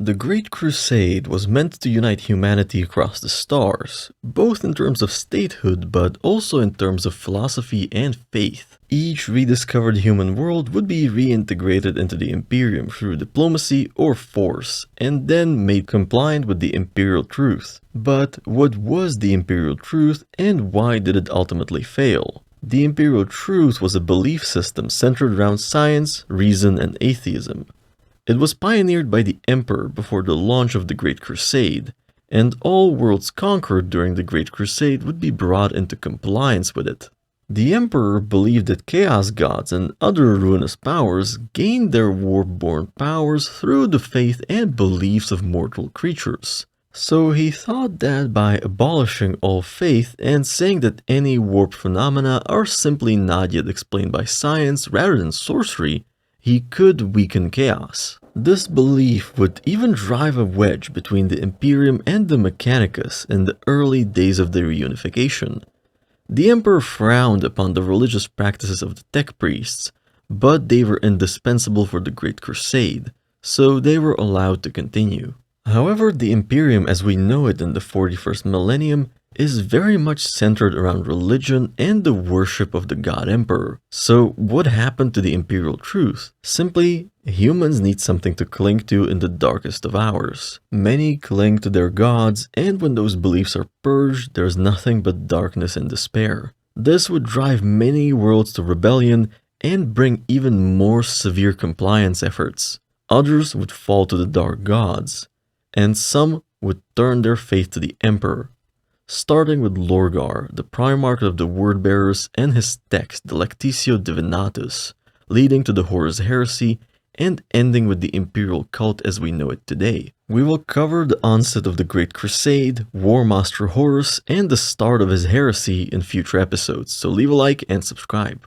The Great Crusade was meant to unite humanity across the stars, both in terms of statehood but also in terms of philosophy and faith. Each rediscovered human world would be reintegrated into the Imperium through diplomacy or force, and then made compliant with the Imperial Truth. But what was the Imperial Truth and why did it ultimately fail? The Imperial Truth was a belief system centered around science, reason, and atheism. It was pioneered by the Emperor before the launch of the Great Crusade, and all worlds conquered during the Great Crusade would be brought into compliance with it. The Emperor believed that chaos gods and other ruinous powers gained their warp-born powers through the faith and beliefs of mortal creatures. So he thought that by abolishing all faith and saying that any warp phenomena are simply not yet explained by science rather than sorcery, he could weaken chaos. This belief would even drive a wedge between the Imperium and the Mechanicus in the early days of their reunification. The Emperor frowned upon the religious practices of the tech priests, but they were indispensable for the Great Crusade, so they were allowed to continue. However, the Imperium as we know it in the 41st millennium is very much centered around religion and the worship of the God Emperor. So what happened to the Imperial Truth? Simply, humans need something to cling to in the darkest of hours. Many cling to their gods, and when those beliefs are purged, there's nothing but darkness and despair. This would drive many worlds to rebellion and bring even more severe compliance efforts. Others would fall to the dark gods, and some would turn their faith to the Emperor, starting with Lorgar, the Primarch of the Wordbearers, and his text, the Lectitio Divinatus, leading to the Horus Heresy, and ending with the Imperial cult as we know it today. We will cover the onset of the Great Crusade, War Master Horus, and the start of his heresy in future episodes, so leave a like and subscribe.